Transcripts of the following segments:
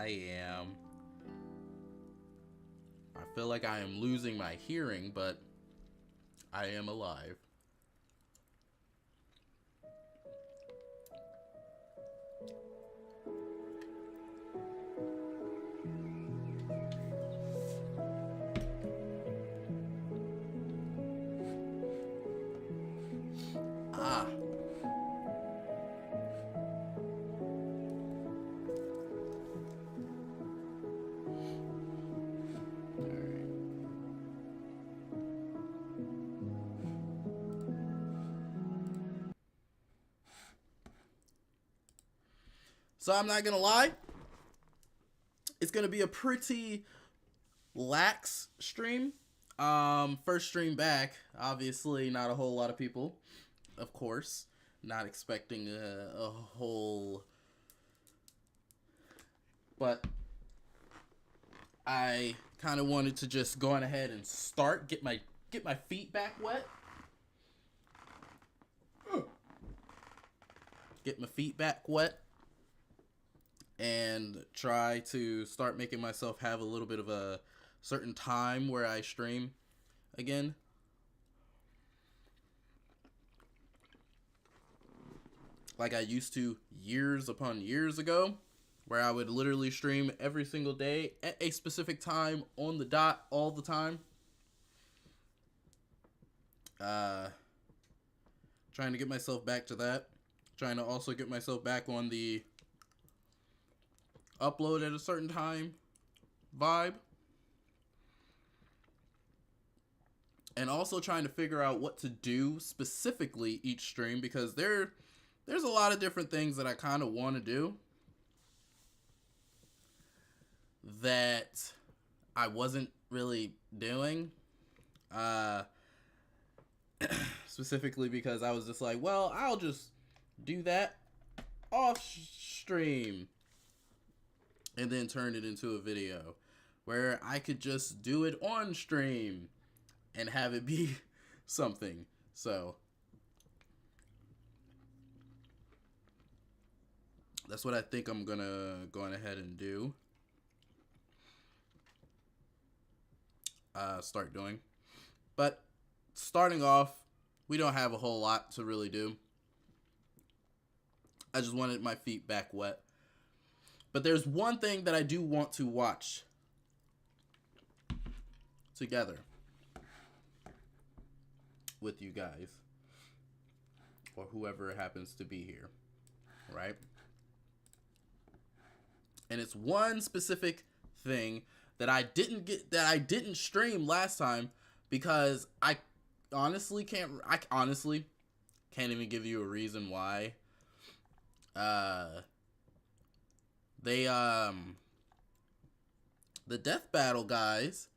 I am. I feel like I am losing my hearing, but I am alive. Ah. So I'm not gonna lie, it's gonna be a pretty lax stream. First stream back, obviously not a whole lot of people, of course. Not expecting a whole, but I kind of wanted to just go on ahead and start, get my feet back wet. Get my feet back wet. And try to start making myself have a little bit of a certain time where I stream again. Like I used to years upon years ago, where I would literally stream every single day at a specific time on the dot all the time. Trying to get myself back to that. Trying to also get myself back on the upload at a certain time vibe. And also trying to figure out what to do specifically each stream, because there's a lot of different things that I kind of want to do that I wasn't really doing. Specifically because I was just like, well, I'll just do that off stream. And then turn it into a video where I could just do it on stream and have it be something. So that's what I think I'm gonna go on ahead and do. Start doing. But starting off, we don't have a whole lot to really do. I just wanted my feet back wet. But there's one thing that I do want to watch together with you guys, or whoever happens to be here, right? And it's one specific thing that I didn't stream last time, because I honestly can't even give you a reason why. The Death Battle guys,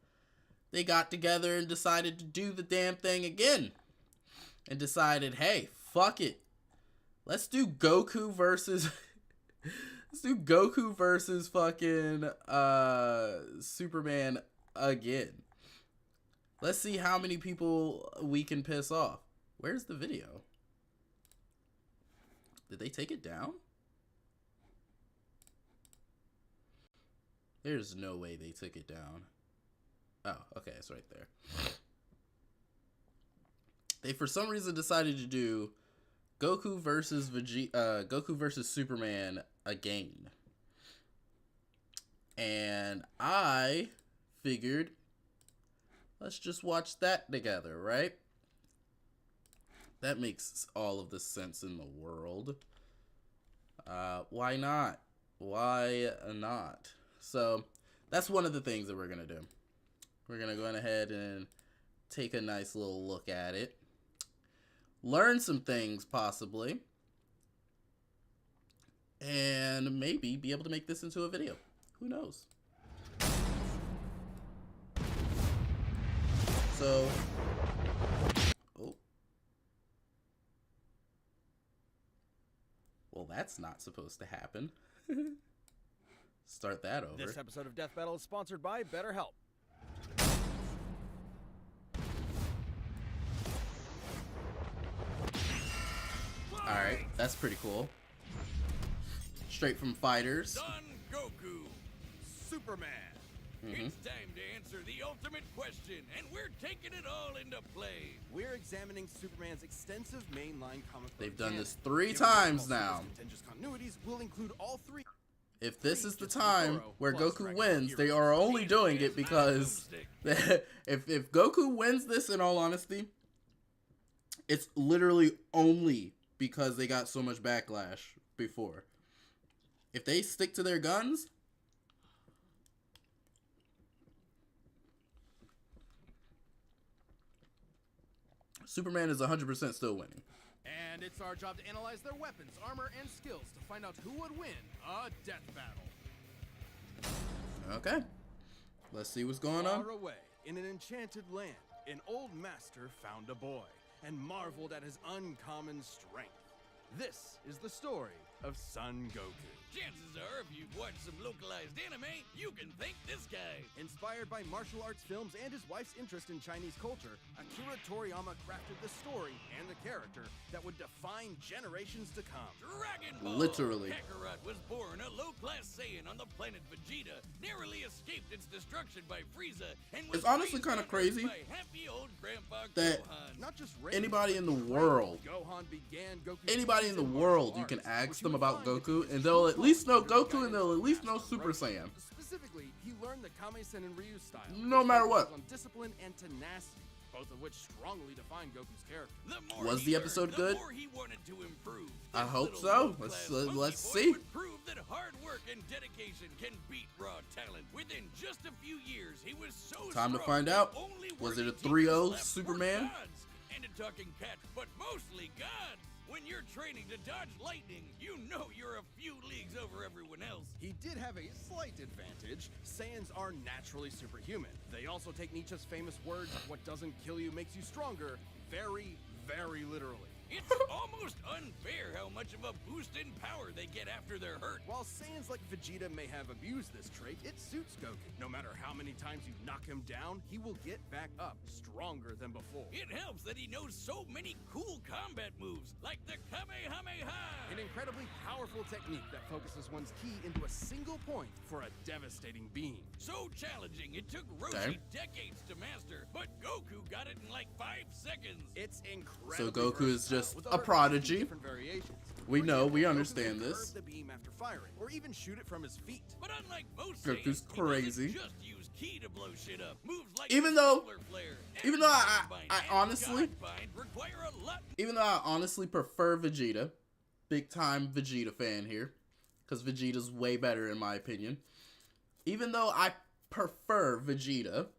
they got together and decided to do the damn thing again. And decided, hey, fuck it. Let's do Goku versus fucking Superman again. Let's see how many people we can piss off. Where's the video? Did they take it down? There's no way they took it down. Oh, okay, it's right there. They for some reason decided to do Goku versus Superman again. And I figured, let's just watch that together, right? That makes all of the sense in the world. Why not? Why not? So that's one of the things that we're going to do. We're going to go ahead and take a nice little look at it. Learn some things, possibly. And maybe be able to make this into a video. Who knows? So, oh. Well, that's not supposed to happen. Start that over. This episode of Death Battle is sponsored by BetterHelp. Alright, that's pretty cool. Straight from Fighters. Son Goku, Superman. It's time to answer the ultimate question, and we're taking it all into play. We're examining Superman's extensive mainline comic book. They've done canon. this 3 Given times that now. Contentious continuities will include all 3. If this is the time where Goku wins, they are only doing it because if Goku wins this, in all honesty, it's literally only because they got so much backlash before. If they stick to their guns, Superman is 100% still winning. And it's our job to analyze their weapons, armor, and skills to find out who would win a death battle. Okay. Let's see what's going on. Far away, in an enchanted land, an old master found a boy and marveled at his uncommon strength. This is the story of Son Goku. Chances are, if you've watched some localized anime, you can thank this guy. Inspired by martial arts films and his wife's interest in Chinese culture, Akira Toriyama crafted the story and the character that would define generations to come. Dragon Ball! Literally. Kakarot was born a low-class Saiyan on the planet Vegeta, narrowly escaped its destruction by Frieza, and was It's honestly raised kinda on Earth crazy by happy old Grandpa that Gohan. Not just raised, anybody in the but world, Gohan began Goku's anybody in the martial world, you can arts, ask which them you about find Goku, in his and they'll at true least know form under Goku, and they'll at least know Master Super Roshi. Saiyan. Specifically, he learned the Kame-sen and Ryu style. No which matter focuses what. on discipline and tenacity, both of which strongly define Goku's character. The more Was he the episode learned, good? The more he wanted to improve. I This hope little so. low-class Let's monkey see. boy would prove that hard work and dedication can beat raw talent. Within just a few years, he was so Time to strong find that out. only Was it a worthy teachers 3-0 left were Superman? gods. And a talking cat, but mostly gods. When you're training to dodge lightning, you know you're a few leagues over everyone else. He did have a slight advantage. Saiyans are naturally superhuman. They also take Nietzsche's famous words, "What doesn't kill you makes you stronger," very, very literally. It's almost unfair how much of a boost in power they get after they're hurt. While Saiyans like Vegeta may have abused this trait, it suits Goku. No matter how many times you knock him down, he will get back up, stronger than before. It helps that he knows so many cool combat moves, like the Kamehameha. An incredibly powerful technique that focuses one's ki into a single point for a devastating beam. So challenging, it took Roshi Okay. decades to master, but Goku got it in like 5 seconds. It's incredible. So Goku is just a prodigy. Different variations. We For know, example, we Goku understand can this. curve the beam after firing, or even shoot it from his feet. But unlike most Goku's Saiyans, crazy. he doesn't just use ki to blow shit up. Moves like Even the though- solar flare, even and though Dragon Bind I and honestly- God Bind require a lot. Even though I honestly prefer Vegeta, big time Vegeta fan here, because Vegeta's way better in my opinion. Even though I prefer Vegeta,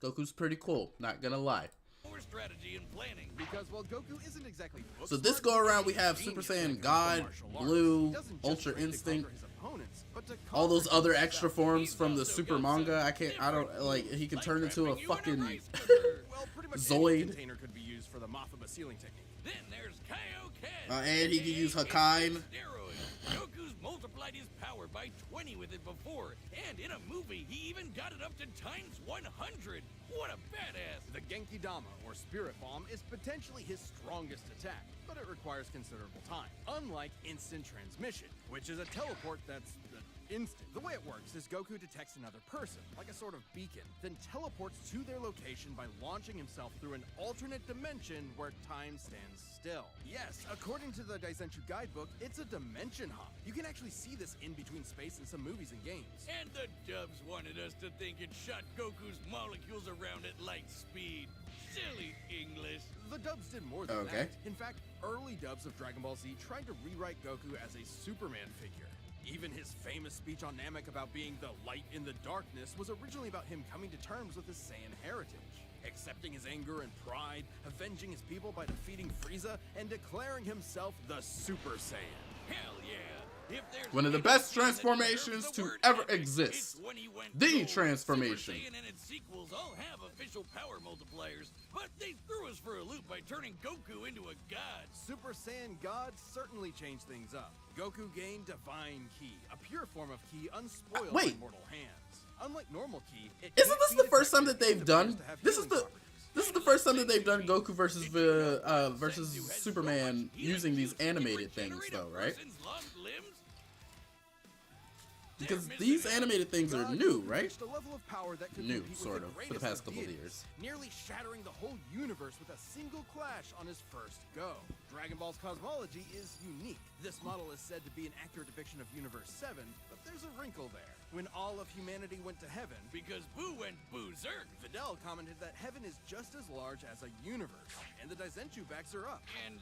Goku's pretty cool, not gonna lie. More strategy and planning. Because while Goku isn't exactly book So this smart, go around we he's have a Super genius when it Saiyan comes to God, martial arts. Blue, He doesn't just Ultra train to Instinct, conquer his opponents, but to all those conquer other himself. extra forms He's from the also super got manga. some I don't, different like, he can moves, turn like into a wrapping you in fucking rice cooker. Well, pretty much Zoid. any container could be used for the Mothaba sealing technique. Then there's Kaioken. And he can use aka Hakai. steroids. Goku's multiplied his power by 20 with it before, and in a movie, he even got it up to times 100. What a badass! The Genki Dama, or Spirit Bomb, is potentially his strongest attack, but it requires considerable time. Unlike instant transmission, which is a teleport that's instant. The way it works is Goku detects another person, like a sort of beacon, then teleports to their location by launching himself through an alternate dimension where time stands still. Yes, according to the Daisenshuu guidebook, it's a dimension hop. You can actually see this in between space in some movies and games. And the dubs wanted us to think it shot Goku's molecules around at light speed. Silly English. The dubs did more than Okay. that. In fact, early dubs of Dragon Ball Z tried to rewrite Goku as a Superman figure. Even his famous speech on Namek about being the light in the darkness was originally about him coming to terms with his Saiyan heritage, accepting his anger and pride, avenging his people by defeating Frieza, and declaring himself the Super Saiyan. Hell yeah. If there's One of the any best scene that transformations deserves the to word ever epic, exist. it's when he went The gold. transformation. Super Saiyan and its sequels all have official power multipliers, but they threw us for a loop by turning Goku into a god. Super Saiyan God certainly changed things up. Goku gained Divine Ki, a pure form of Ki unspoiled by wait. mortal hands. Unlike normal Ki, it Isn't can't this be the first time detected that they've and done? appears to have This is healing the properties. this is the first time that they've done Goku versus Superman using these animated things, though, right? Because They're these missing out. animated things are God new, Goku right? reached a level of power that could New, compete with sort the of, for the greatest past couple of deities, years. nearly shattering the whole universe with a single clash on his first go. Dragon Ball's cosmology is unique. This model is said to be an accurate depiction of Universe 7, but there's a wrinkle there. When all of humanity went to heaven, Because Boo went berserk. Fidel commented that heaven is just as large as a universe, and the Daizenshuu backs her up. And,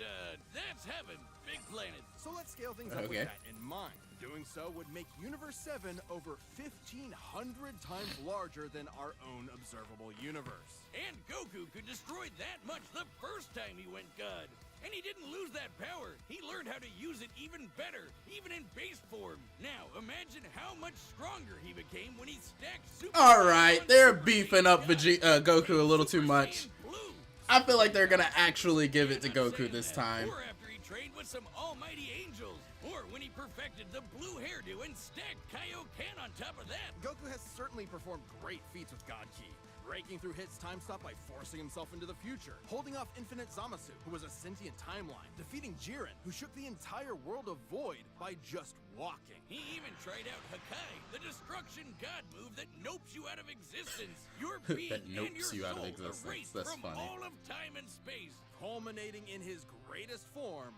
that's heaven. Big planet. So let's scale things up Okay. with that in mind. Doing so would make Universe 7 over 1,500 times larger than our own observable universe. And Goku could destroy that much the first time he went God. And he didn't lose that power. He learned how to use it even better, even in base form. Now, imagine how much stronger he became when he stacked Super All Saiyan right, on they're Super beefing Saiyan up God. Goku a little too Super much. Saiyan Blue. I feel like they're gonna actually give it to I'm not Goku saying this that. time. Or after he trained with some almighty angels. Or when he perfected the blue hairdo and stacked Kaioken on top of that. Goku has certainly performed great feats with God Ki, breaking through Hit's time stop by forcing himself into the future, holding off Infinite Zamasu, who was a sentient timeline, defeating Jiren, who shook the entire world of Void by just walking. He even tried out Hakai, the destruction god move that nopes you out of existence. Your being That and nopes your you out of soul existence. erased That's from funny. all of time and space. Culminating in his greatest form,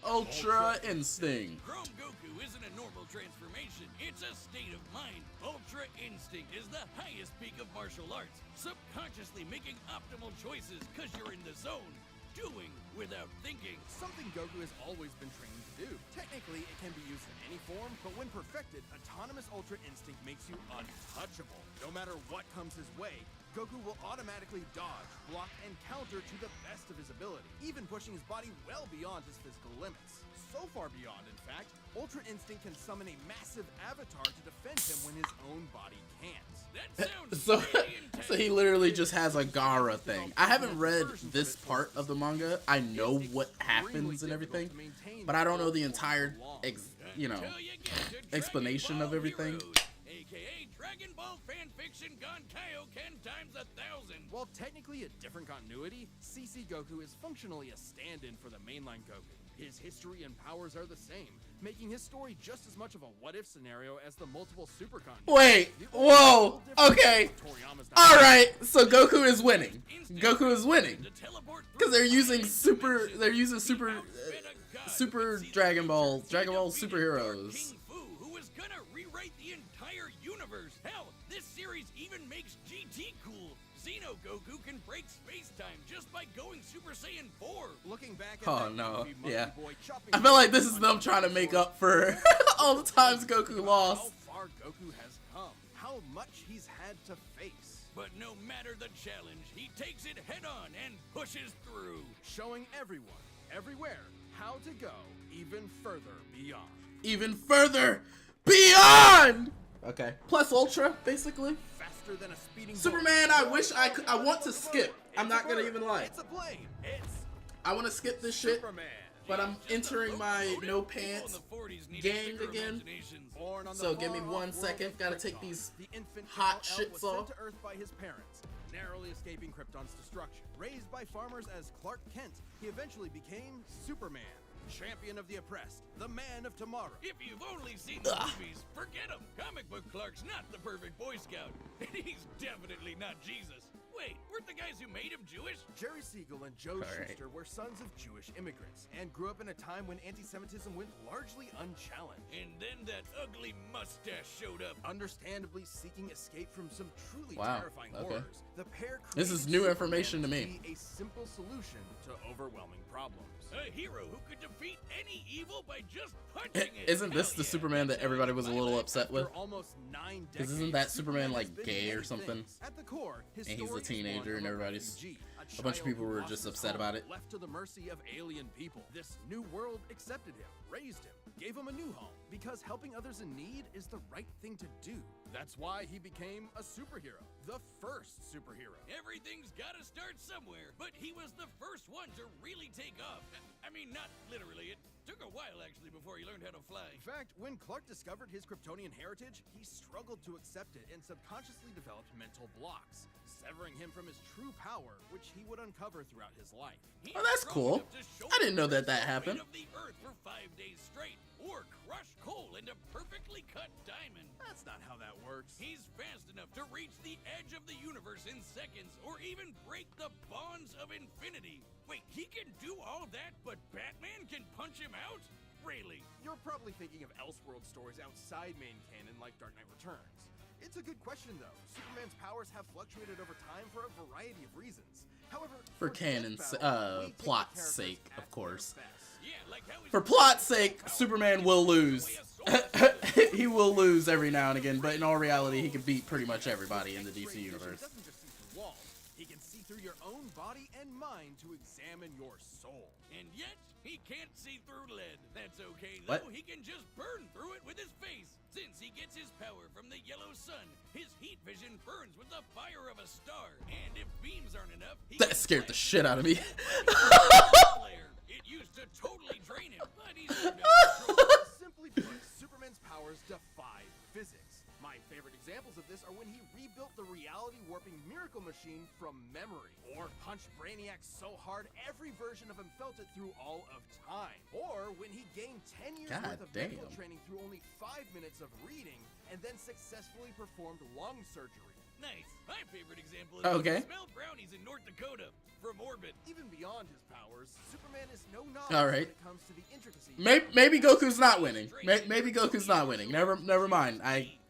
Ultra Instinct. Chrome Goku isn't a normal transformation, it's a state of mind. Ultra Instinct is the highest peak of martial arts, subconsciously making optimal choices because you're in the zone, doing without thinking. something Goku has always been trained to do. Technically, it can be used in any form, but when perfected, autonomous Ultra Instinct makes you untouchable. No matter what comes his way, Goku will automatically dodge, block, and counter to the best of his ability, even pushing his body well beyond his physical limits. So far beyond, in fact, Ultra Instinct can summon a massive avatar to defend him when his own body can't. That sounds So, really intense. so he literally just has a Gara thing. I haven't read this part of the manga. I know what happens and everything, but I don't know the entire, you know, Until you get to Dragon explanation of Ball everything. Heroes, aka Dragon Ball fanfiction gone Kaioken times 1,000. While technically a different continuity, CC Goku is functionally a stand-in for the mainline Goku. His history and powers are the same, making his story just as much of a what-if scenario as the multiple super continuities. Wait, The only whoa, real difference okay. is Toriyama's not- Alright, so Goku is winning. Goku is winning. To teleport Because through they're using time super, dimensions, they're using he super, outsped a god super who could see the Dragon Ball, future. He Dragon Ball defeated superheroes. King Fu, who was gonna rewrite the entire universe. Hell, this series even makes GT cool. Xeno Goku can break space-time just by going Super Saiyan 4. Looking back at Oh that no, goofy monkey yeah. boy chopping I feel like this down is them on trying to make dinosaurs, up for all the times Goku lost. How far Goku has come, how much he's had to face, But no matter the challenge, he takes it head-on and pushes through. showing everyone, everywhere, how to go even further beyond. Even further beyond. Okay. Plus Ultra, basically. Faster than a speeding bullet. Superman, I wish I could. I want to skip. I'm It's a not gonna bird. even lie. It's a plane. It's I want to skip this shit, Superman. but I'm entering my Locomotive. no People in pants the 40s needed gang bigger again. imaginations. Born on the So give me far-off 1 world second. of Gotta take Krypton, these the infant hot Kal-El shits was sent off. to Earth by his parents, narrowly escaping Krypton's destruction. Raised by farmers as Clark Kent, he eventually became Superman, champion of the oppressed, the man of tomorrow. If you've only seen the movies, forget him. Comic book Clark's not the perfect Boy Scout, and he's definitely not Jesus. Wait, weren't the guys who made him Jewish? Jerry Siegel and Joe Alright. Shuster were sons of Jewish immigrants and grew up in a time when anti-Semitism went largely unchallenged. And then that ugly mustache showed up. Understandably seeking escape from some truly Wow, terrifying okay. horrors, the pair This is created new Superman information to me. be a simple solution to overwhelming problems. A hero who could defeat any evil by just punching it. Isn't this Hell the yeah, Superman that that's everybody was a little bye-bye. upset with? After almost 9 'Cause isn't decades, that Superman, has like, been gay or many something? things. At the core, his And he's story a is teenager one of and a everybody's- refugee, a bunch of child people who were lost just his upset home, about it. Left to the mercy of alien people. This new world accepted him, raised him, gave him a new home, because helping others in need is the right thing to do. That's why he became a superhero, the first superhero. Everything's gotta start somewhere, but he was the first one to really take off. I mean, not literally. It took a while, actually, before he learned how to fly. In fact, when Clark discovered his Kryptonian heritage, he struggled to accept it and subconsciously developed mental blocks, severing him from his true power, which he would uncover throughout his life. He Oh, that's strong cool. enough to shoulder I didn't know that the weight happened. of the earth for 5 days straight, or crush coal into perfectly cut diamond. works. He's fast enough to reach the edge of the universe in seconds, or even break the bonds of infinity. Wait, he can do all that, but Batman can punch him out? Really? You're probably thinking of Elseworld stories outside main canon like Dark Knight Returns. It's a good question, though. Superman's powers have fluctuated over time for a variety of reasons. However, For canon's, plot's sake, of course. Yeah, like how he's For plot's sake, Superman will lose. He will lose every now and again, but in all reality, he can beat pretty much everybody in the DC universe. He doesn't just see through walls. He can see through your own body and mind to examine your soul. And yet, he can't see through lead. That's okay, What? though. He can just burn through it with his face. Since he gets his power from the yellow sun, his heat vision burns with the fire of a star. And if beams aren't enough, he That can scared the flash shit out of me. flare. It used to totally drain him, but he's under control. Simply put, Superman's powers defy physics. My favorite examples of this are when he rebuilt the reality warping miracle machine from memory, or punched Brainiac so hard every version of him felt it through all of time, or when he gained 10 years God worth of damn. medical training through only 5 minutes of reading, and then successfully performed lung surgery. Nice. My favorite example is Okay. when he smelled brownies in North Dakota from orbit. Even beyond his powers, Superman is no novice All right. when it comes to the intricacies. Maybe Goku's not winning. Maybe Goku's not winning. Never mind.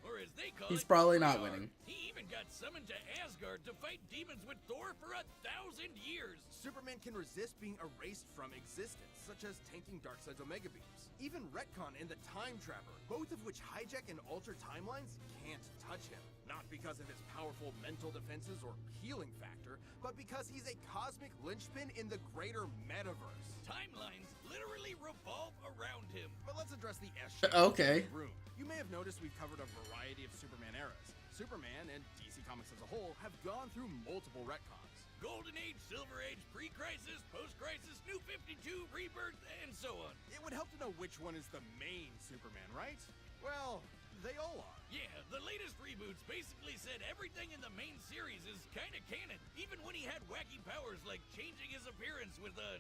Or as they call He's it, probably not Thor. winning. He even got summoned to Asgard to fight demons with Thor for 1,000 years. Superman can resist being erased from existence, such as tanking Darkseid's Omega Beams. Even Retcon and the Time Trapper, both of which hijack and alter timelines, can't touch him. Not because of his powerful mental defenses or healing factor, but because he's a cosmic linchpin in the greater metaverse. Timelines literally revolve around him. But let's address the S-shaped Okay. room. You may have noticed we've covered a variety of Superman eras. Superman and DC Comics as a whole have gone through multiple retcons. Golden Age, Silver Age, pre-crisis, post-crisis, New 52, Rebirth, and so on. It would help to know which one is the main Superman, right? Well, they all are. Yeah, the latest reboots basically said everything in the main series is kinda canon. Even when he had wacky powers like changing his appearance with a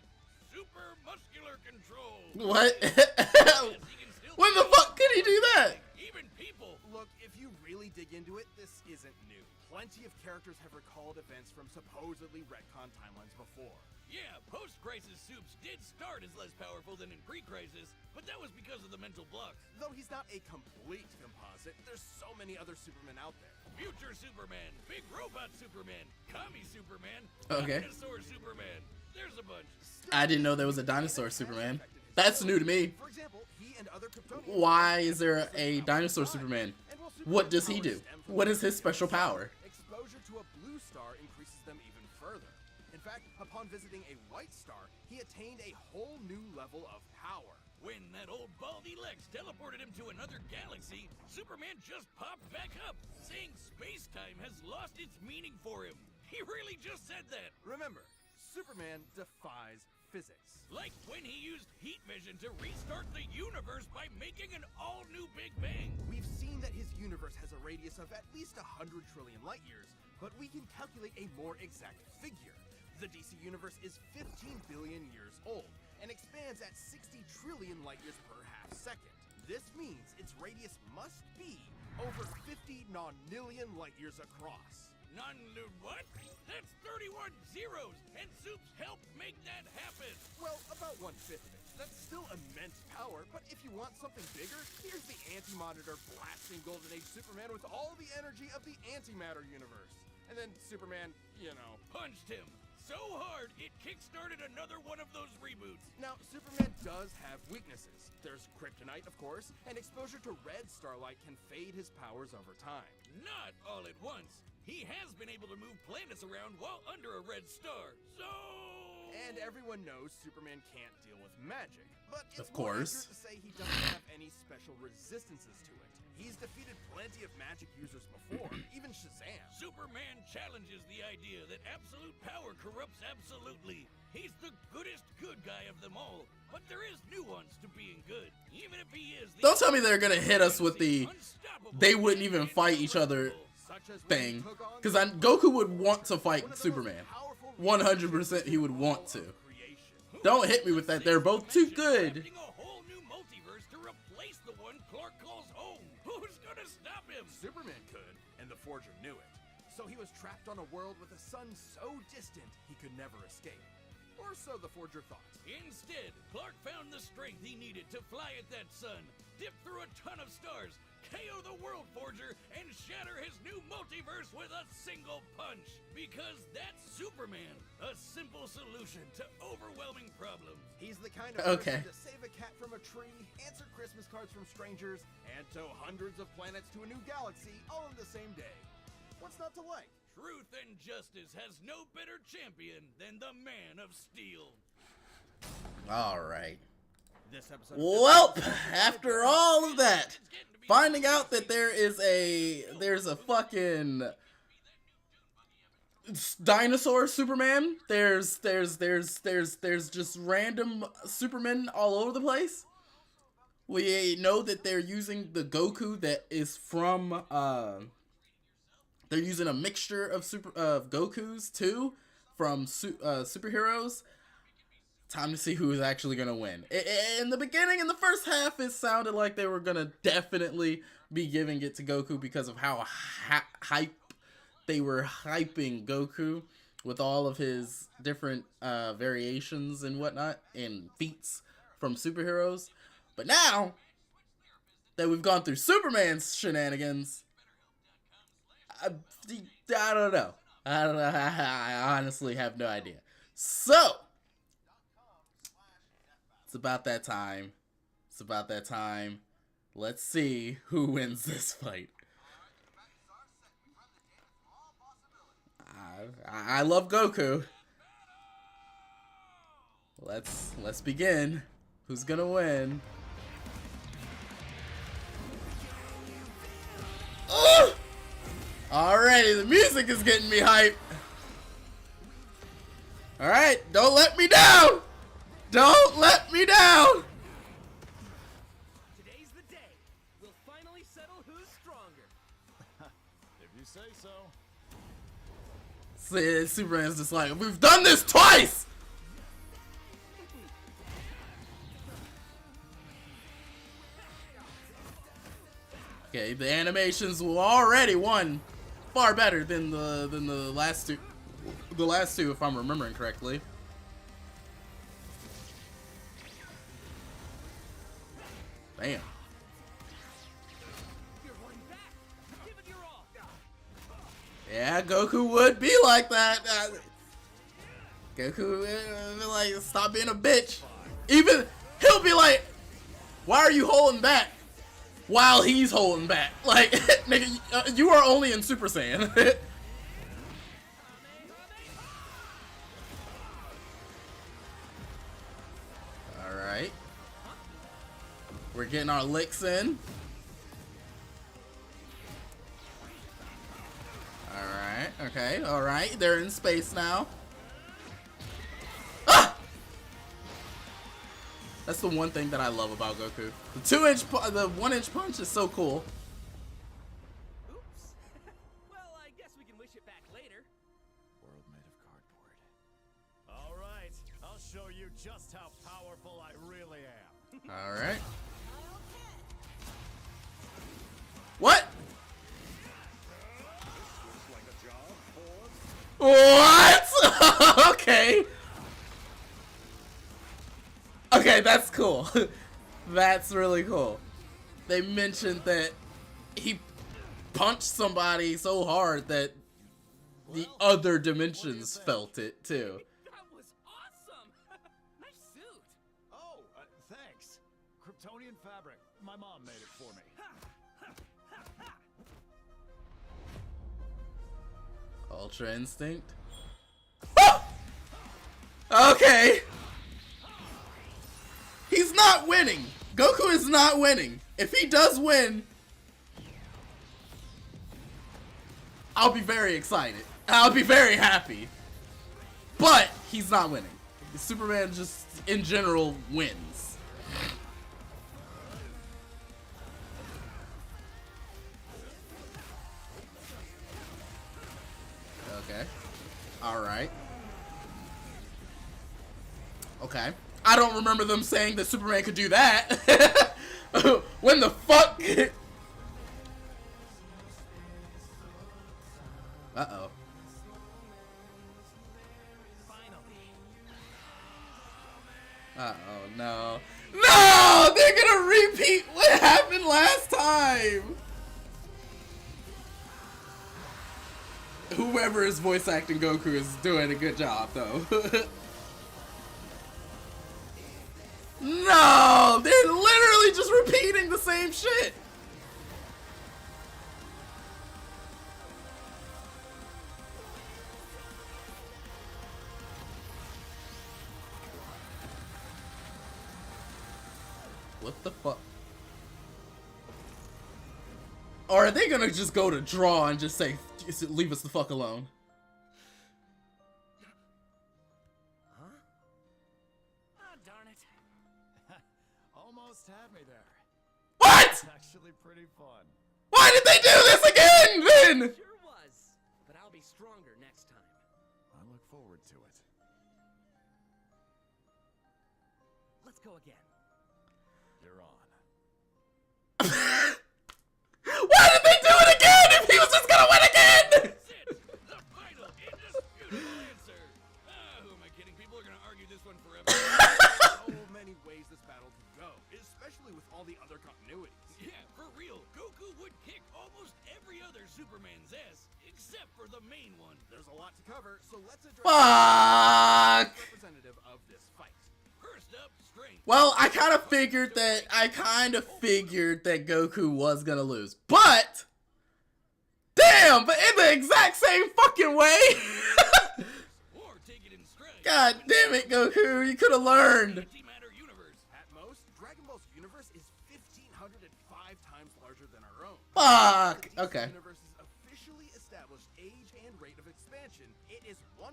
super muscular control. What? Yes, he can still When the fuck could he do that? Even people. Look, if you really dig into it, this isn't new. Plenty of characters have recalled events from supposedly retcon timelines before. Yeah, post-crisis Supes did start as less powerful than in pre-crisis, but that was because of the mental blocks. Though he's not a complete composite, there's so many other Supermen out there. Future Superman, Big Robot Superman, Commie Superman, Okay. Dinosaur Superman. There's a bunch. I didn't know there was a dinosaur Superman. That's new to me. For example, he and other Kryptonians Why is there a dinosaur Superman? And while What does he Superman's do? powers stem from What is his the special sun, power? Exposure to a blue star increases them even further. In fact, upon visiting a white star, he attained a whole new level of power. When that old baldy Lex teleported him to another galaxy, Superman just popped back up, saying space-time has lost its meaning for him. He really just said that. Remember, Superman defies physics. Like when he used heat vision to restart the universe by making an all-new Big Bang. We've seen that his universe has a radius of at least 100 trillion light years, but we can calculate a more exact figure. The DC universe is 15 billion years old and expands at 60 trillion light years per half second. This means its radius must be over 50 nonillion light years across. What? That's 31 zeros, and Supes helped make that happen. Well, about 1/5 of it. That's still immense power, but if you want something bigger, here's the Anti-Monitor blasting Golden Age Superman with all the energy of the antimatter universe. And then Superman, Punched him so hard, it kickstarted another one of those reboots. Now, Superman does have weaknesses. There's kryptonite, of course, and exposure to red starlight can fade his powers over time. Not all at once. He has been able to move planets around while under a red star, so... And everyone knows Superman can't deal with magic. But it's Of more course. accurate to say he doesn't have any special resistances to it. He's defeated plenty of magic users before, even Shazam. Superman challenges the idea that absolute power corrupts absolutely. He's the goodest good guy of them all, but there is nuance to being good, even if he is the... Don't tell me they're gonna hit us with the unstoppable they wouldn't even fight each other Such as when thing. he took on Because Goku would want to fight one of the most Superman. powerful 100% he would want to. of creation. Don't hit me with that. They're both too good. Crafting a whole new multiverse to replace the one Clark calls home. Who's gonna stop him? him. Superman could, and the Forger knew it. So he was trapped on a world with a sun so distant he could never escape. Or so the Forger thought. Instead, Clark found the strength he needed to fly at that sun, dip through a ton of stars, KO the World Forger, and shatter his new multiverse with a single punch. Because that's Superman, a simple solution to overwhelming problems. He's the kind of person to save a cat from a tree, answer Christmas cards from strangers, and tow hundreds of planets to a new galaxy all in the same day. What's not to like? Truth and justice has no better champion than the Man of Steel. All right. This episode. Well, after all of that, finding out that there's a fucking dinosaur Superman. There's just random Supermen all over the place. We know that they're using the Goku that is from they're using a mixture of Gokus too from superheroes. Time to see who is actually going to win. In the beginning, in the first half, it sounded like they were going to definitely be giving it to Goku because of how hype they were hyping Goku with all of his different variations and whatnot and feats from superheroes. But now that we've gone through Superman's shenanigans, I don't know. I honestly have no idea. So, it's about that time. Let's see who wins this fight. I love Goku. Let's begin. Who's gonna win? Oh! Alrighty, the music is getting me hype. Alright, don't let me down! Don't let me down! Today's the day. We'll finally settle who's stronger. If you say so. See, Superman's just like, we've done this twice! Okay, the animations were already far better than the last two. The last two, if I'm remembering correctly. Bam. You're holding back. Give it your all. Yeah, Goku would be like that. Goku would be like, stop being a bitch. Even, he'll be like, why are you holding back? While he's holding back. Like, nigga, you are only in Super Saiyan. Alright. We're getting our licks in. Alright, okay, alright. They're in space now. Ah! That's the one thing that I love about Goku. The 1-inch punch is so cool. Oops. Well, I guess we can wish it back later. World made of cardboard. All right, I'll show you just how powerful I really am. Alright. What? What? Okay. Okay, that's cool. That's really cool. They mentioned that he punched somebody so hard that the other dimensions felt it too. That was awesome. Nice suit. Oh, thanks. Kryptonian fabric. My mom made it for me. Ultra Instinct. Ah! Okay. He's not winning. Goku is not winning. If he does win, I'll be very excited. I'll be very happy. But he's not winning. Superman just, in general, wins. Okay. Alright. Okay. I don't remember them saying that Superman could do that. When the fuck? Uh-oh. Finally. Uh-oh, no. No! They're gonna repeat what happened last time! Whoever is voice acting Goku is doing a good job, though. No! They're literally just repeating the same shit! What the fuck? Or are they gonna just go to draw and just say, leave us the fuck alone? Huh? Ah, darn it. Almost had me there. What? It's actually pretty fun. Why did they do this again, then? Sure was. But I'll be stronger next time. I look forward to it. Let's go again. You're on. Why did they do it again if he was just gonna win again? That's it! The final, indisputable answer! Who am I kidding? People are gonna argue this one forever. So many ways this battle could go, especially with all the other continuities. Yeah, for real. Goku would kick almost every other Superman's ass, except for the main one. There's a lot to cover, so let's address Fuck! the representative of this fight. First up, strength. Well, I kind of figured that Goku was gonna lose, but damn, but in the exact same fucking way. Or take it in stride. God damn it, Goku, you could have learned. Antimatter universe. At most, Dragon Ball's universe is 1,505 times larger than our own. Fuck. The DC Okay. universe's officially established age and rate of expansion, it is 1.6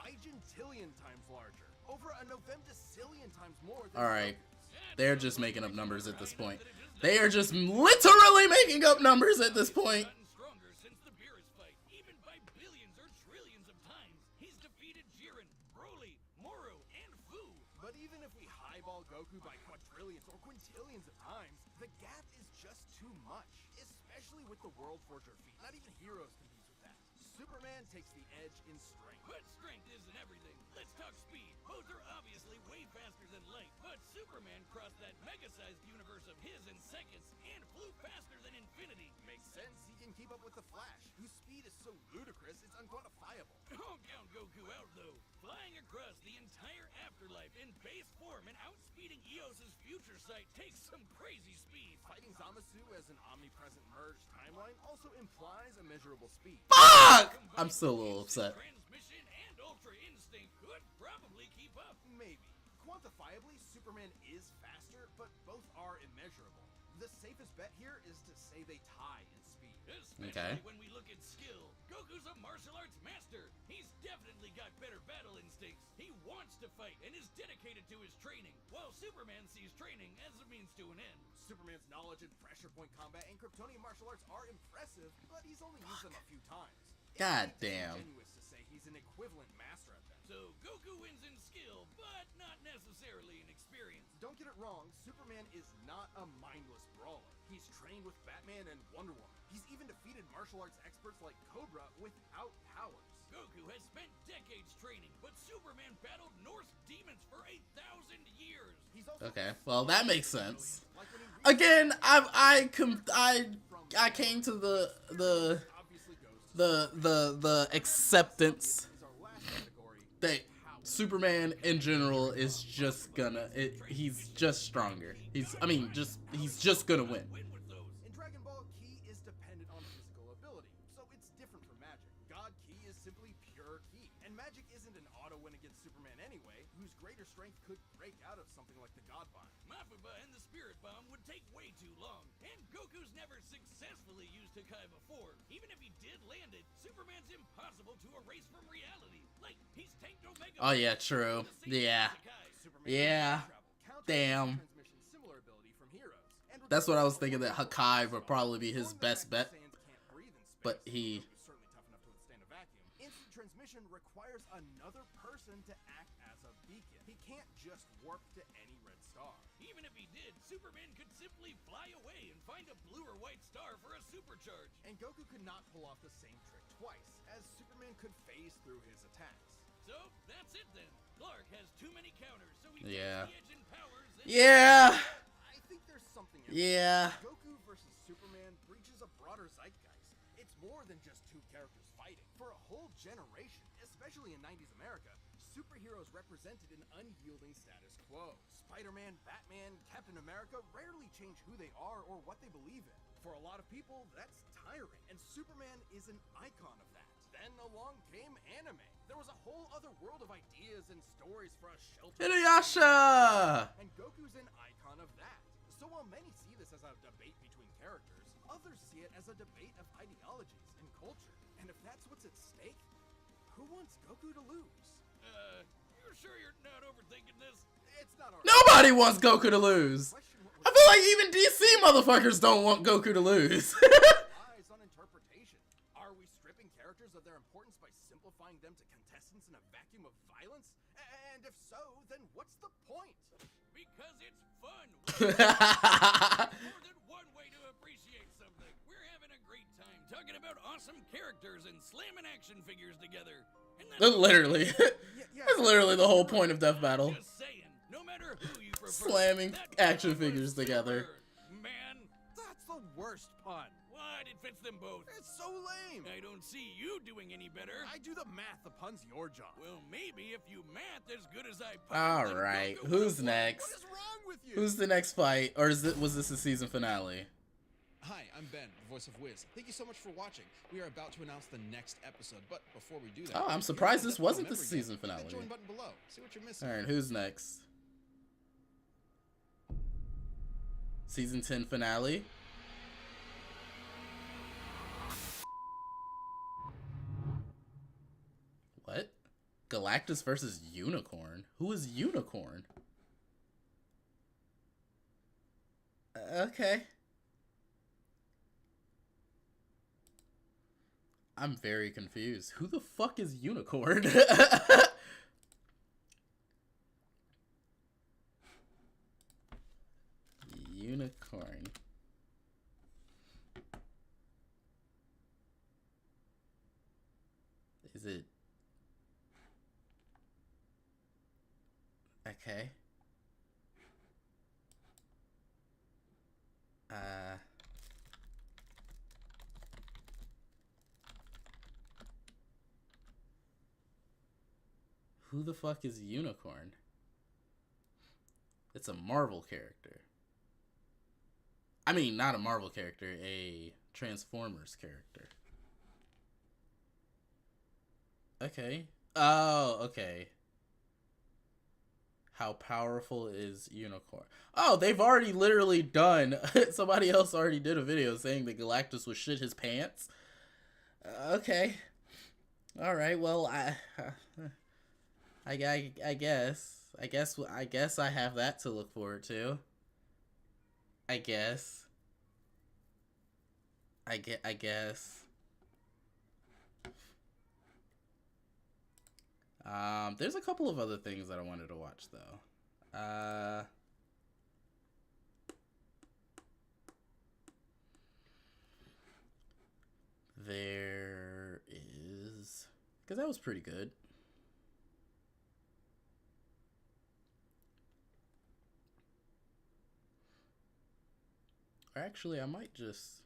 vigintillion times larger. Over a novemdecillion times more than All right. Goku's. They're just making up numbers at this point. They are just literally making up numbers at this point. Gotten stronger since the Beerus fight, even by billions or trillions of times. He's defeated Jiren, Broly, Moro, and Fu. But even if we highball Goku by quadrillions or quintillions of times, the gap is just too much, especially with the World Forger feat. Not even heroes compete with that. Superman takes the edge in strength. But strength isn't everything. Let's talk speed. Both are obviously way faster than light, but Superman crossed that mega-sized universe of his in seconds and flew faster than infinity. Makes sense, he can keep up with the Flash, whose speed is so ludicrous it's unquantifiable. Don't count Goku out, though. Flying across the entire afterlife in base form and outspeeding Eos's future sight takes some crazy speed. Fighting Zamasu as an omnipresent merged timeline also implies immeasurable speed. Fuck! I'm still a little upset. Transmission and Ultra Instinct could probably keep up. Maybe. Quantifiably, Superman is faster, but both are immeasurable. The safest bet here is to say they tie in speed. Especially when we look at skill. Goku's a martial arts master. He's definitely got better battle instincts. He wants to fight and is dedicated to his training, while Superman sees training as a means to an end. Superman's knowledge in pressure point combat and Kryptonian martial arts are impressive, but he's only used them a few times. God It's damn. disingenuous to say he's an equivalent master at them. So Goku wins in skill, but not necessarily in experience. Don't get it wrong, Superman is not a mindless brawler. He's trained with Batman and Wonder Woman. He's even defeated martial arts experts like Cobra without powers. Goku has spent decades training, but Superman battled Norse demons for 1,000 years. He's also Okay, well that makes sense. like when he Again, I came to obviously goes to the acceptance is our last category. that Superman in general is just gonna he's just stronger. He's just gonna win. Win with those. In Dragon Ball, Ki is dependent on physical ability, so it's different from magic. God Ki is simply pure Ki, and magic isn't an auto win against Superman anyway, whose greater strength could break out of something like the God Bind. Mafuba and the Spirit Bomb would take way too long, and Goku's never successfully used Hakai before. Even if he did land it, Superman's impossible to erase from reality. Like, he's tanked Omega. Oh yeah, true. Yeah. Superman Yeah. can travel, Damn. transmission similar ability from heroes. And That's what I was thinking, that Hakai would probably be his best bet. But he- Goku's certainly tough enough to withstand a vacuum. Instant transmission requires another person to act as a beacon. He can't just warp to any red star. Even if he did, Superman could simply fly away and find a blue or white star for a supercharge. And Goku could not pull off the same trick twice, as Superman could phase through his attacks. So, that's it then. Clark has too many counters, so he Yeah. takes the edge in powers and... Yeah. I think there's something else. Yeah. Goku versus Superman breaches a broader zeitgeist. It's more than just two characters fighting. For a whole generation, especially in 90s America, superheroes represented an unyielding status quo. Spider-Man, Batman, Captain America rarely change who they are or what they believe in. For a lot of people, that's tiring, and Superman is an icon of that. Then along came anime. There was a whole other world of ideas and stories for a shelter. Inuyasha! And Goku's an icon of that. So while many see this as a debate between characters, others see it as a debate of ideologies and culture. And if that's what's at stake, who wants Goku to lose? You're sure you're not overthinking this? It's not our Nobody wants Goku to lose. question. I feel like even DC motherfuckers don't want Goku to lose. Lies on interpretation. Are we stripping characters of their importance by simplifying them to contestants in a vacuum of violence? And if so, then what's the point? Because it's fun. More than one way to appreciate something. We're having a great time talking about awesome characters and slamming action figures together. And that's Literally. That's literally the whole point of Death Battle. just saying. No matter who you prefer. Slamming that action was figures together. super, man. That's the worst pun. What? It fits them both. It's so lame. I don't see you doing any better. I do the math. The pun's your job. Well, maybe if you math as good as I pun. All then right, Goku who's would've won. next? What is wrong with you? Who's the next fight, or was this the season finale? Hi, I'm Ben, voice of Wiz. Thank you so much for watching. We are about to announce the next episode, but before we do that... Oh, I'm if surprised you this haven't wasn't the become a member season yet, hit finale. the join button below. See what you're missing. All right, who's next? Season 10 finale. What? Galactus versus Unicorn? Who is Unicorn? Okay. I'm very confused. Who the fuck is Unicorn? Unicorn. Is it... Okay. Who the fuck is Unicorn? It's a Marvel character. I mean, not a Marvel character, a Transformers character. Okay. Oh, okay. How powerful is Unicorn? Oh, they've already literally done... Somebody else already did a video saying that Galactus would shit his pants. Okay. Alright, well, I guess I have that to look forward to. I guess. There's a couple of other things that I wanted to watch though. There is, because that was pretty good. Or actually, I might just...